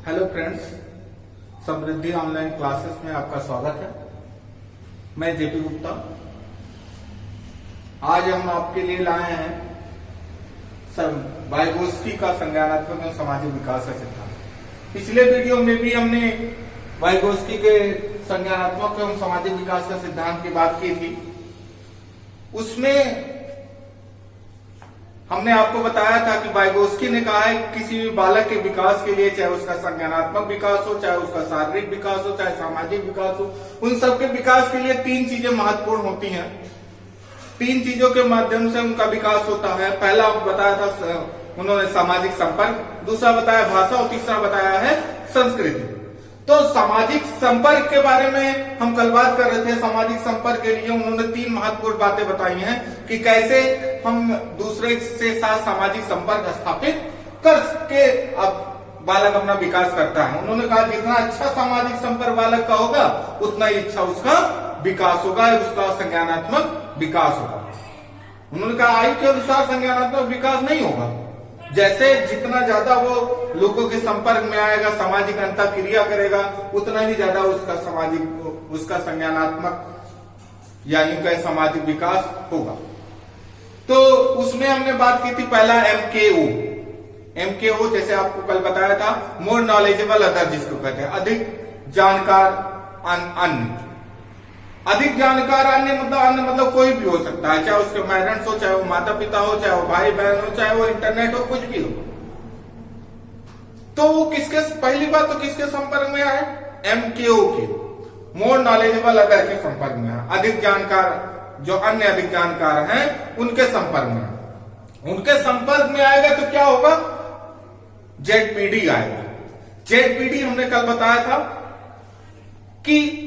Hello friends, समृद्धि online classes में आपका स्वागत है। मैं जेपी गुप्ता। आज हम आपके लिए लाए हैं वाइगोत्स्की का संज्ञानात्मक एवं सामाजिक विकास का सिद्धांत। पिछले वीडियो में भी हमने वाइगोत्स्की के संज्ञानात्मक एवं सामाजिक विकास का सिद्धांत की बात की थी। उसमें हमने आपको बताया था कि वाइगोत्स्की ने कहा है किसी भी बालक के विकास के लिए, चाहे उसका संज्ञानात्मक विकास हो, चाहे उसका शारीरिक विकास हो, चाहे सामाजिक विकास हो, उन सबके विकास के लिए तीन चीजें महत्वपूर्ण होती हैं। तीन चीजों के माध्यम से उनका विकास होता है। पहला बताया था उन्होंने सामाजिक संपर्क, दूसरा बताया भाषा और तीसरा बताया है संस्कृति। तो सामाजिक संपर्क के बारे में हम कल बात कर रहे थे। सामाजिक संपर्क के लिए उन्होंने तीन महत्वपूर्ण बातें बताई हैं कि कैसे हम दूसरे से साथ सामाजिक संपर्क स्थापित करके अब बालक अपना विकास करता है। उन्होंने कहा जितना अच्छा सामाजिक संपर्क बालक का होगा उतना ही अच्छा उसका विकास होगा, उसका संज्ञानात्मक विकास होगा। उन्होंने कहा आयु के अनुसार संज्ञानात्मक विकास नहीं होगा। जैसे जितना ज्यादा वो लोगों के संपर्क में आएगा, सामाजिक अंतःक्रिया करेगा, उतना ही ज्यादा उसका संज्ञानात्मक या यूं कहे सामाजिक विकास होगा। तो उसमें हमने बात की थी पहला एमकेओ, जैसे आपको कल बताया था, मोर नॉलेजेबल अदर, जिसको कहते हैं अधिक जानकार अन्य। अधिक जानकार अन्य मतलब कोई भी हो सकता है, चाहे उसके पेरेंट्स हो, चाहे वो माता पिता हो, चाहे वो भाई बहन हो, चाहे वो इंटरनेट हो, कुछ भी हो। तो वो किसके, पहली बात तो किसके संपर्क में आए? एमकेओ के, मोर नॉलेजेबल अदर के संपर्क में है। अधिक जानकार, जो अन्य अधिक जानकार हैं, उनके संपर्क में। उनके संपर्क में आएगा तो क्या होगा? जेडपीडी आएगा। जेडपीडी हमने कल बताया था कि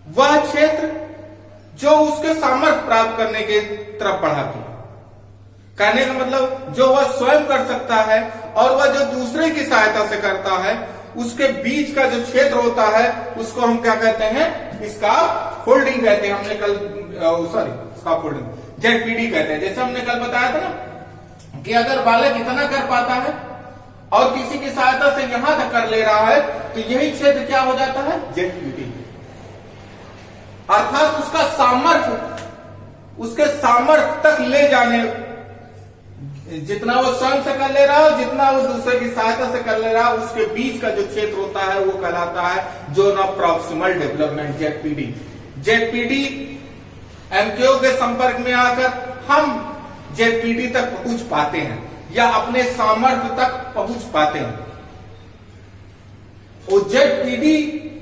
वह क्षेत्र जो उसके सामर्थ्य प्राप्त करने की तरफ बढ़ाती है। कहने का मतलब जो वह स्वयं कर सकता है और वह जो दूसरे की सहायता से करता है, उसके बीच का जो क्षेत्र होता है उसको हम क्या कहते हैं? स्काफ फोल्डिंग कहते हैं। हमने कल स्काफ फोल्डिंग, जेडपीडी कहते हैं। जैसे हमने कल बताया था ना कि अगर बालक इतना कर पाता है और किसी की सहायता से यहां तक कर ले रहा है तो यही क्षेत्र क्या हो जाता है? जेडपीडी। अर्थात उसका सामर्थ्य, उसके सामर्थ्य तक ले जाने, जितना वो स्वयं से कर ले रहा है, जितना वो दूसरे की सहायता से कर ले रहा है, उसके बीच का जो क्षेत्र होता है वो कहलाता है zone of proximal development, ZPD. ZPD MKO के संपर्क में आकर हम जेडपीडी तक पहुंच पाते हैं या अपने सामर्थ्य तक पहुंच पाते हैं। और जेडपीडी,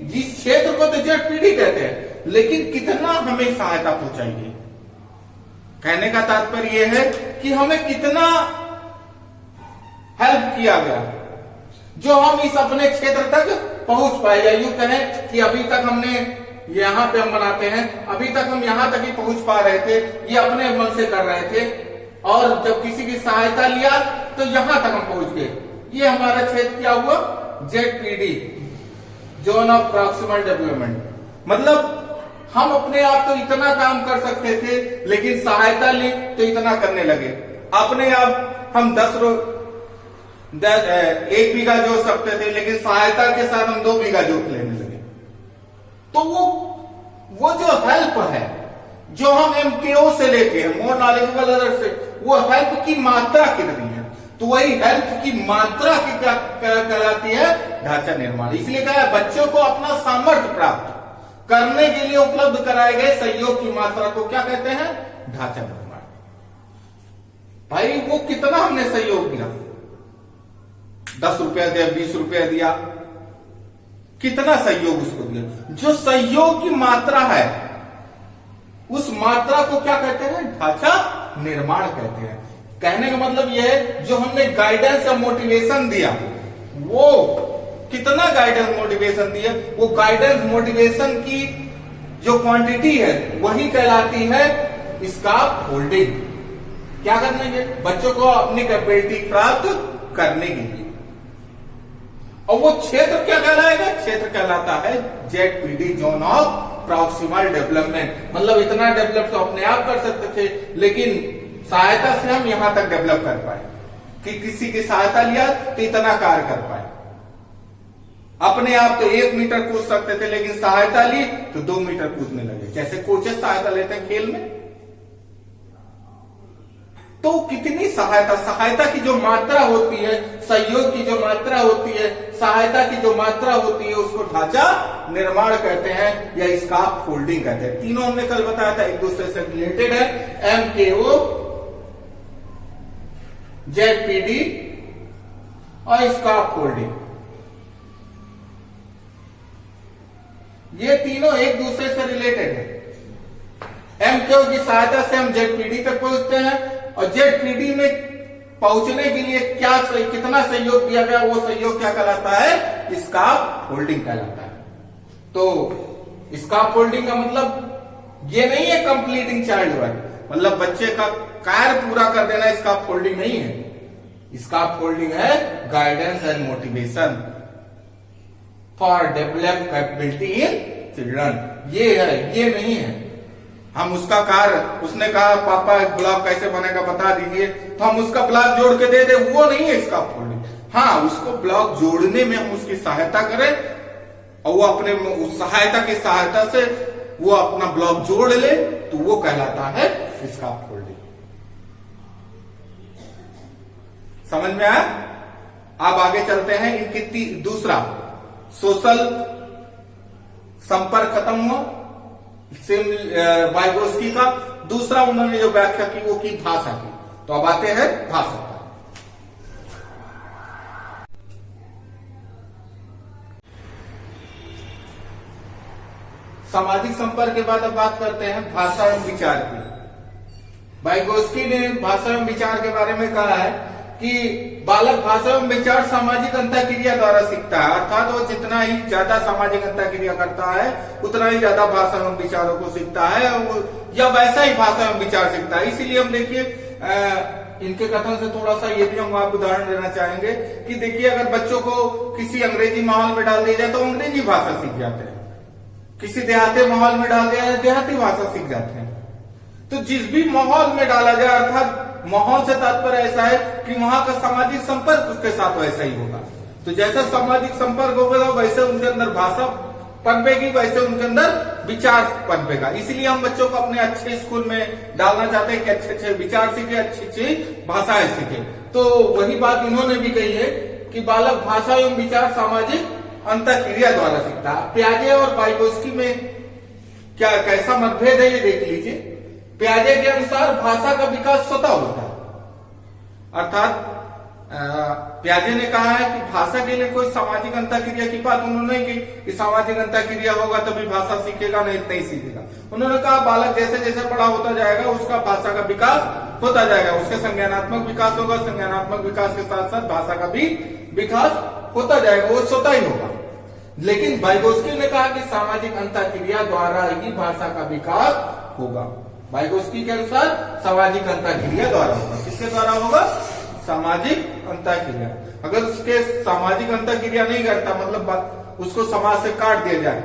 जिस क्षेत्र को तो जेडपीडी कहते हैं, लेकिन कितना हमें सहायता पहुंचाएगी? कहने का तात्पर्य यह है कि हमें कितना हेल्प किया गया जो हम इस अपने क्षेत्र तक पहुंच पाए। या यूं कहें कि अभी तक हमने यहां पे हम बनाते हैं, अभी तक हम यहां तक ही पहुंच पा रहे थे, ये अपने मन से कर रहे थे, और जब किसी की सहायता लिया तो यहां तक हम पहुंच गए। ये हमारा क्षेत्र क्या हुआ? ZPD, zone of proximal development. मतलब हम अपने आप तो इतना काम कर सकते थे, लेकिन सहायता ली तो इतना करने लगे। अपने आप हम 1 बीघा जोत सकते थे, लेकिन सहायता के साथ हम 2 बीघा जोत लेने लगे। तो वो जो हेल्प है जो हम एमकेओ से लेते हैं, मोर नॉलेजेबल अदर से, वो हेल्प की मात्रा कितनी है? तो वही हेल्प की मात्रा की क्या कहलाती है? ढांचा निर्माण। इसलिए कहा है बच्चों को अपना सामर्थ्य प्राप्त करने के लिए उपलब्ध कराए गए सहयोग की मात्रा को क्या कहते हैं? ढांचा निर्माण। भाई वो कितना हमने सहयोग दिया? 10 रुपया दिया, 20 रुपया दिया, कितना सहयोग उसको दिया? जो सहयोग की मात्रा है उस मात्रा को क्या कहते हैं? ढांचा निर्माण कहते हैं। कहने का मतलब यह है जो हमने गाइडेंस या मोटिवेशन दिया, वो कितना गाइडेंस मोटिवेशन दिया, वो गाइडेंस मोटिवेशन की जो क्वांटिटी है वही कहलाती है स्काफ फोल्डिंग। क्या करने के? बच्चों को अपनी कैपेबिलिटी प्राप्त करने के लिए। और वो क्षेत्र क्या कहलाएगा? क्षेत्र कहलाता है ZPD, zone of proximal development. मतलब इतना डेवलप तो अपने आप कर सकते थे, लेकिन सहायता से हम यहां तक डेवलप कर पाए। कि किसी की सहायता लिया तो इतना कार्य कर पाए। अपने आप तो 1 मीटर कूद सकते थे, लेकिन सहायता ली तो 2 मीटर कूदने लगे, जैसे कोचेस सहायता लेते हैं खेल में। तो कितनी सहायता की जो मात्रा होती है, सहयोग की जो मात्रा होती है, सहायता की जो मात्रा होती है, उसको ढांचा निर्माण कहते हैं या स्काफ फोल्डिंग कहते हैं। तीनों हमने कल बताया था एक दूसरे से रिलेटेड है, MKO, ZPD और स्काफ फोल्डिंग। ये तीनों एक दूसरे से रिलेटेड है। MKO की सहायता से हम ZPD तक पहुंचते हैं, और ZPD में पहुंचने के लिए कितना सहयोग दिया गया, वो सहयोग क्या कहलाता है, स्काफ फोल्डिंग कहलाता है। तो स्काफ फोल्डिंग का मतलब ये नहीं है कंप्लीटिंग चाइल्ड वर्क, मतलब बच्चे का कार्य पूरा कर देना स्काफ फोल्डिंग नहीं है। स्काफ फोल्डिंग है guidance and motivation for develop capability in children. ये है, ये नहीं है। हम उसका कार्य, उसने कहा पापा ब्लॉक कैसे बनेगा बता दीजिए, तो हम उसका ब्लॉक जोड़ के दे दे, वो नहीं है स्काफ फोल्डिंग। हाँ, उसको ब्लॉक जोड़ने में हम उसकी सहायता करें और वो अपने उस सहायता की सहायता से वो अपना ब्लॉक जोड़ ले, तो वो कहलाता है स्काफ फोल्डिंग। समझ में आया? अब आगे चलते हैं। इनकी दूसरा सोशल संपर्क खत्म हुआ वाइगोस्की का। दूसरा उन्होंने जो व्याख्या की वो की भाषा की। तो अब आते हैं भाषा पर। सामाजिक संपर्क के बाद अब बात करते हैं भाषा एवं विचार की। वाइगोस्की ने भाषा एवं विचार के बारे में कहा है कि बालक भाषा एवं विचार सामाजिक अंतःक्रिया द्वारा सीखता है, अर्थात वो जितना ही ज्यादा सामाजिक अंतःक्रिया करता है उतना ही ज्यादा भाषा एवं विचारों को सीखता है, या वैसा ही भाषा एवं विचार सीखता है। इसीलिए हम देखिए इनके कथन से थोड़ा सा ये भी हम आपको उदाहरण देना चाहेंगे कि देखिए अगर बच्चों को किसी अंग्रेजी माहौल में डाल दिया जाए तो अंग्रेजी भाषा सीख जाते हैं, किसी देहाती माहौल में डाल दिया जाए देहाती भाषा सीख जाते हैं। तो जिस भी माहौल में डाला जाए, अर्थात माहौल से तात्पर्य ऐसा है कि वहां का सामाजिक संपर्क उसके साथ वैसा ही होगा। तो जैसा सामाजिक संपर्क होगा वैसे उनके अंदर भाषा पनपेगी, वैसे उनके अंदर विचार पनपेगा। इसलिए हम बच्चों को अपने अच्छे स्कूल में डालना चाहते हैं कि अच्छे अच्छे विचार सीखे, अच्छी अच्छी भाषाएं सीखे। तो वही बात इन्होंने भी कही है कि बालक भाषा एवं विचार सामाजिक अंतःक्रिया द्वारा सीखता है। प्याजे और वाइगोस्की में क्या कैसा मतभेद है ये देख लीजिए। प्याजे के अनुसार भाषा का विकास स्वतः होता है, अर्थात प्याजे ने कहा है कि भाषा के लिए कोई सामाजिक अंतःक्रिया की बात उन्होंने की कि सामाजिक अंतःक्रिया होगा तभी भाषा सीखेगा, नहीं सीखेगा। उन्होंने कहा बालक जैसे जैसे बड़ा होता जाएगा उसका भाषा का विकास होता जाएगा, उसके संज्ञानात्मक विकास होगा, संज्ञानात्मक विकास के साथ साथ भाषा का भी विकास होता जाएगा, वो स्वतः ही होगा। लेकिन वाइगोस्की ने कहा कि सामाजिक अंतःक्रिया द्वारा ही भाषा का विकास होगा। वाइगोस्की के अनुसार सामाजिक अंतःक्रिया द्वारा होगा। किसके द्वारा होगा? सामाजिक अंतःक्रिया। अगर उसके सामाजिक अंतःक्रिया नहीं करता, मतलब उसको समाज से काट दिया जाए,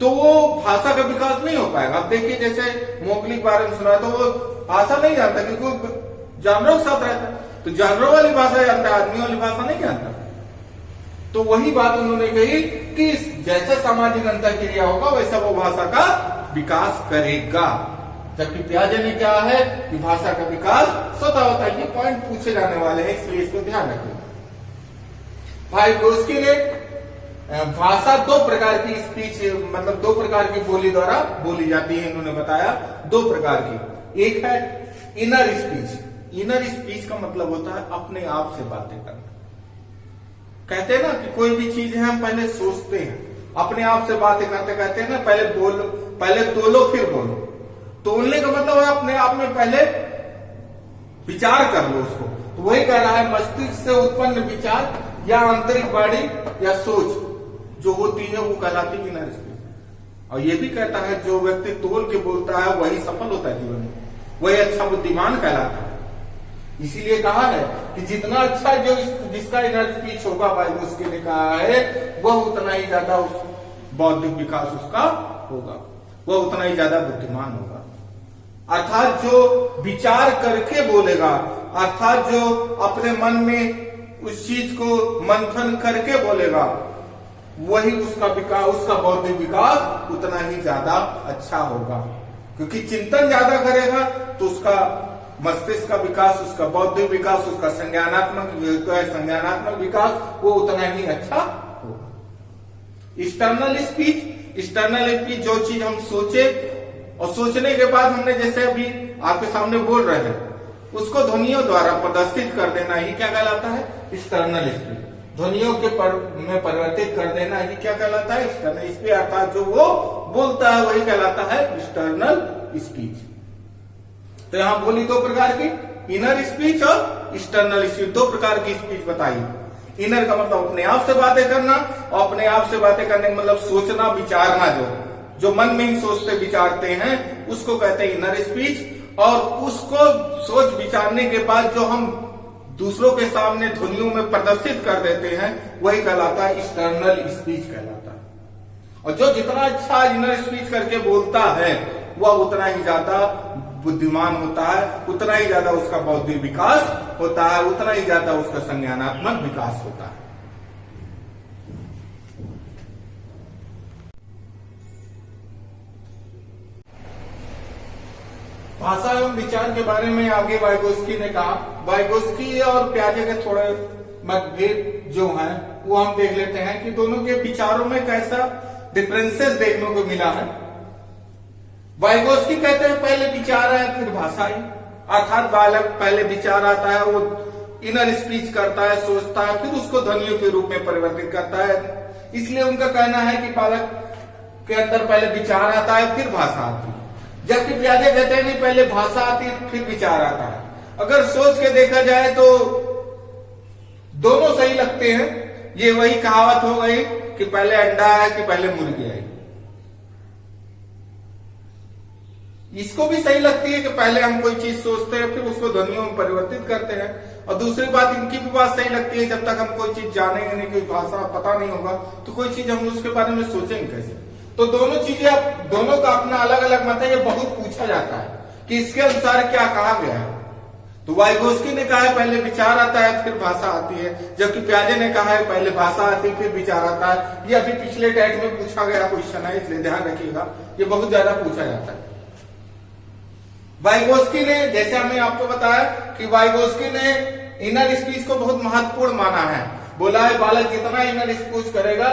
तो वो भाषा का विकास नहीं हो पाएगा। अब देखिए जैसे मोगली के बारे में सुना तो वो भाषा नहीं जानता क्योंकि जानवरों के साथ रहता है, तो जानवरों वाली भाषा जानता है, आदमी वाली भाषा नहीं जानता। तो वही बात उन्होंने कही कि जैसे सामाजिक अंतःक्रिया होगा वैसा वो भाषा का विकास करेगा। जबकि प्याजे ने क्या है कि भाषा का विकास स्वतः होता है। ये पॉइंट पूछे जाने वाले हैं, इसलिए इसको ध्यान रखिए। वाइगोस्की ने भाषा दो प्रकार की स्पीच, मतलब दो प्रकार की बोली द्वारा बोली जाती है, इन्होंने बताया दो प्रकार की। एक है इनर स्पीच। इनर स्पीच का मतलब होता है अपने आप से बातें करना। कहते हैं ना कि कोई भी चीज है हम पहले सोचते हैं, अपने आप से बातें करते कहते हैं ना पहले तोलो फिर बोलो। तोलने का मतलब है अपने आप में पहले विचार कर लो उसको। तो वही कह रहा है मस्तिष्क से उत्पन्न विचार या आंतरिक वाणी या सोच जो होती है वो कहलाती है इनर स्पीच। और ये भी कहता है जो व्यक्ति तोल के बोलता है वही सफल होता है जीवन में, वही अच्छा बुद्धिमान कहलाता है। इसीलिए कहा है कि जितना अच्छा जो जिसका इनर स्पीच होगा, वाइगोस्की ने कहा है, वह उतना ही ज्यादा बौद्धिक विकास उसका होगा, वह उतना ही ज्यादा बुद्धिमान होगा। अर्थात जो विचार करके बोलेगा, अर्थात जो अपने मन में उस चीज को मंथन करके बोलेगा, वही उसका विकास, उसका बौद्धिक विकास उतना ही ज्यादा अच्छा होगा। क्योंकि चिंतन ज्यादा करेगा तो उसका मस्तिष्क का विकास, उसका बौद्धिक विकास, उसका संज्ञानात्मक विकास वो उतना ही अच्छा होगा। एक्सटर्नल स्पीच जो चीज हम सोचे और सोचने के बाद हमने जैसे अभी आपके सामने बोल रहे हैं उसको ध्वनियों द्वारा प्रदर्शित कर देना ही क्या कहलाता है? External speech. ध्वनियों के में परिवर्तित कर देना ही क्या कहलाता है? External speech. अर्थात जो वो बोलता है वही कहलाता है एक्सटर्नल स्पीच। तो यहां बोली दो प्रकार की, इनर स्पीच और एक्सटर्नल स्पीच। दो प्रकार की स्पीच बताई। इनर का मतलब अपने आप से बातें करना, और अपने आप से बातें करने का मतलब सोचना विचारना, जो मन में ही सोचते विचारते हैं उसको कहते हैं इनर स्पीच। और उसको सोच विचारने के बाद जो हम दूसरों के सामने ध्वनियों में प्रदर्शित कर देते हैं वही कहलाता है एक्सटर्नल स्पीच कहलाता है। और जो जितना अच्छा इनर स्पीच करके बोलता है वह उतना ही ज्यादा बुद्धिमान होता है, उतना ही ज्यादा उसका बौद्धिक विकास होता है, उतना ही ज्यादा उसका संज्ञानात्मक विकास होता है। भाषा एवं विचार के बारे में आगे वाइगोस्की ने कहा। वाइगोस्की और प्याजे के थोड़े मतभेद जो हैं वो हम देख लेते हैं कि दोनों के विचारों में कैसा डिफरेंसेस देखने को मिला है। वाइगोस्की कहते हैं पहले विचार है फिर भाषा ही, अर्थात बालक पहले विचार आता है, वो इनर स्पीच करता है, सोचता है, फिर उसको ध्वनियों के रूप में परिवर्तित करता है। इसलिए उनका कहना है कि बालक के अंदर पहले विचार आता है फिर भाषा आती है। जबकि प्याजे कहते हैं नहीं, पहले भाषा आती है फिर विचार आता है। अगर सोच के देखा जाए तो दोनों सही लगते हैं। ये वही कहावत हो गई कि पहले अंडा है कि पहले मुर्गी आई। इसको भी सही लगती है कि पहले हम कोई चीज सोचते हैं फिर उसको ध्वनियों में परिवर्तित करते हैं। और दूसरी बात इनकी भी बात सही लगती है, जब तक हम कोई चीज जानेंगे नहीं, कोई भाषा पता नहीं होगा तो कोई चीज हम उसके बारे में सोचेंगे कैसे। तो दोनों चीजें, दोनों का अपना अलग अलग मत है। ये बहुत पूछा जाता है कि इसके अनुसार क्या कहा गया है। तो वाइगोस्की ने कहा है पहले विचार आता है फिर भाषा आती है, जबकि प्याजे ने कहा है पहले भाषा आती है फिर विचार आता है। ये अभी पिछले टैग में पूछा गया क्वेश्चन है, इसलिए ध्यान रखिएगा, ये बहुत ज्यादा पूछा जाता है। वाइगोस्की ने, जैसे हमने आपको बताया कि वाइगोस्की ने इनर स्पीच को बहुत महत्वपूर्ण माना है। बोला है बालक जितना इनर स्पीच करेगा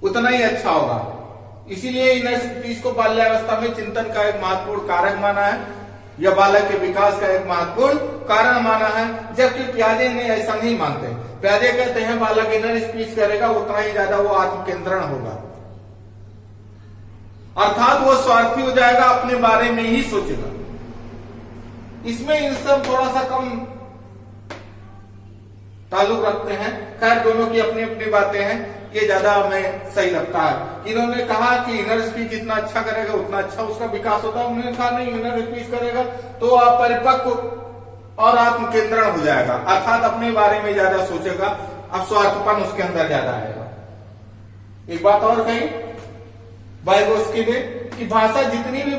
उतना ही अच्छा होगा। इसीलिए इनर स्पीच को बाल्यावस्था में चिंतन का एक महत्वपूर्ण कारक माना है, या बालक के विकास का एक महत्वपूर्ण कारण माना है। जबकि प्याजे ने ऐसा नहीं मानते। प्याजे कहते हैं बालक इनर स्पीच करेगा उतना ही ज्यादा वो आत्मकेंद्रण होगा, अर्थात वो स्वार्थी हो जाएगा, अपने बारे में ही सोचेगा। इसमें इन सब थोड़ा सा कम ताल्लुक रखते हैं। खैर दोनों की अपनी अपनी बातें हैं, ये ज्यादा हमें सही लगता है। इन्होंने कहा कि इनर स्पीच जितना अच्छा करेगा उतना अच्छा उसका विकास होता है। उन्होंने कहा नहीं, इनर स्पीच करेगा तो आप परिपक्व और आत्मकेंद्रण हो जाएगा, अर्थात अपने बारे में ज्यादा सोचेगा, अब स्वार्थपन उसके अंदर ज्यादा आएगा। एक बात और कही वाइगोस्की ने कि भाषा जितनी भी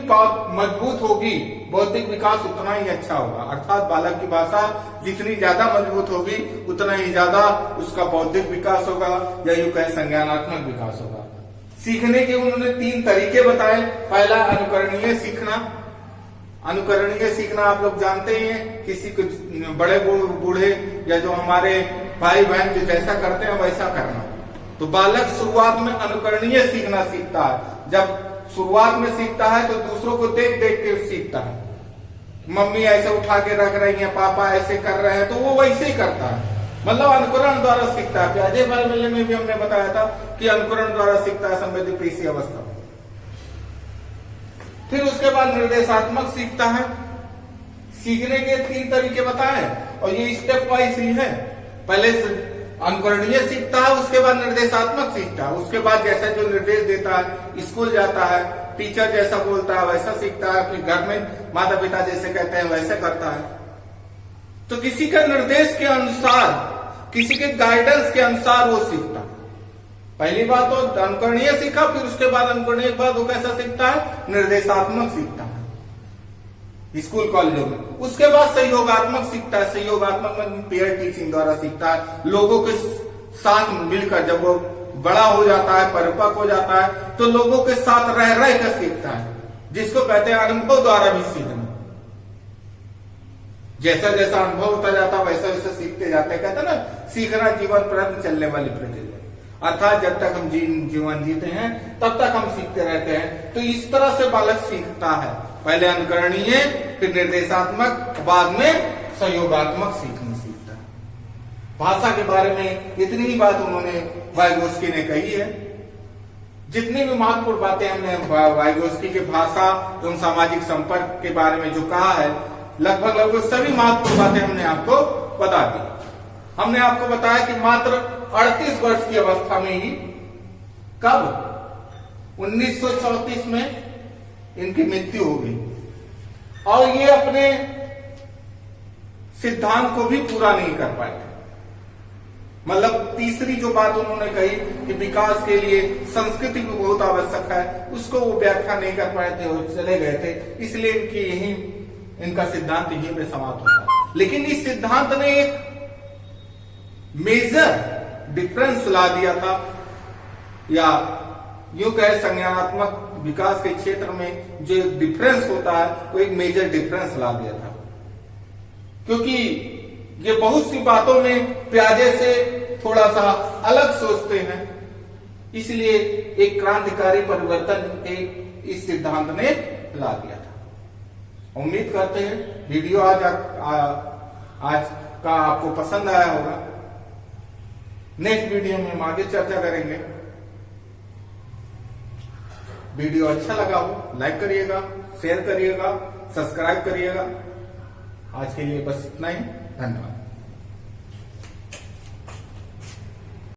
मजबूत होगी बौद्धिक विकास उतना ही अच्छा होगा, अर्थात बालक की भाषा जितनी ज्यादा मजबूत होगी उतना ही ज्यादा उसका बौद्धिक विकास होगा, या यूं कहें संज्ञानात्मक विकास होगा। सीखने के उन्होंने 3 तरीके बताए। पहला अनुकरणीय सीखना। अनुकरणीय सीखना आप लोग जानते ही हैं, किसी को बड़े बूढ़े या जो हमारे भाई बहन जो जैसा करते हैं वैसा करना। तो बालक शुरुआत में अनुकरणीय सीखना सीखता है। जब शुरुआत में सीखता है तो दूसरों को देख देख के सीखता है। मम्मी ऐसे उठा के रख रही है, पापा ऐसे कर रहे हैं तो वो वैसे ही करता है, मतलब अनुकरण द्वारा सीखता है। प्याजे मेले में भी हमने बताया था कि अनुकरण द्वारा सीखता है संवेदी पेशी अवस्था में। फिर उसके बाद निर्देशात्मक सीखता है। सीखने के 3 तरीके बताए और ये स्टेप वाइज ही है। पहले अनुकरणीय सीखता है, उसके बाद निर्देशात्मक सीखता है, उसके बाद जैसा जो निर्देश देता है, स्कूल जाता है, टीचर जैसा बोलता है वैसा सीखता है, फिर घर में माता पिता जैसे कहते हैं वैसे करता है। तो किसी के निर्देश के अनुसार, किसी के गाइडेंस के अनुसार वो सीखता है। पहली बात तो अनुकरणीय सीखा, फिर उसके बाद अनुकरणीय के बाद वो कैसा सीखता है, निर्देशात्मक सीखता है। स्कूल कॉलेजों में। उसके बाद सहयोगात्मक सीखता है, सहयोगात्मक में पेयर टीचिंग द्वारा सीखता है, लोगों के साथ मिलकर। जब वो बड़ा हो जाता है, परिपक्व हो जाता है, तो लोगों के साथ रह रह कर सीखता है, जिसको कहते हैं अनुभव द्वारा भी सीखना। जैसा जैसा अनुभव होता जाता वैसा वैसा सीखते जाते। कहते हैं ना, सीखना जीवन पर्यंत चलने वाली प्रक्रिया, अर्थात जब तक हम जीवन जीते हैं तब तक हम सीखते रहते हैं। तो इस तरह से बालक सीखता है, पहले अनुकरणीय, फिर निर्देशात्मक, बाद में सहयोगात्मक सीखना सीखता है। भाषा के बारे में इतनी ही बात उन्होंने वाइगोस्की ने कही है। जितनी भी महत्वपूर्ण बातें हमने वाइगोस्की के भाषा एवं सामाजिक संपर्क के बारे में जो कहा है, लगभग सभी महत्वपूर्ण बातें हमने आपको बता दी। हमने आपको बताया कि मात्र 38 वर्ष की अवस्था में ही, कब 1934 में इनकी मृत्यु हो गई, और ये अपने सिद्धांत को भी पूरा नहीं कर पाए थे। मतलब तीसरी जो बात उन्होंने कही कि विकास के लिए संस्कृति भी बहुत आवश्यक है, उसको वो व्याख्या नहीं कर पाए थे और चले गए थे। इसलिए इनका सिद्धांत यहीं पे समाप्त होता है। लेकिन इस सिद्धांत ने एक मेजर डिफरेंस ला दिया था, या यूं कहे संज्ञानात्मक विकास के क्षेत्र में जो एक डिफरेंस होता है, वो एक मेजर डिफरेंस ला दिया था। क्योंकि ये बहुत सी बातों में प्याजे से थोड़ा सा अलग सोचते हैं, इसलिए एक क्रांतिकारी परिवर्तन इस सिद्धांत ने ला दिया था। उम्मीद करते हैं वीडियो आज का आपको पसंद आया होगा। नेक्स्ट वीडियो में हम आगे चर्चा करेंगे। वीडियो अच्छा लगा हो लाइक करिएगा, शेयर करिएगा, सब्सक्राइब करिएगा। आज के लिए बस इतना ही। धन्यवाद।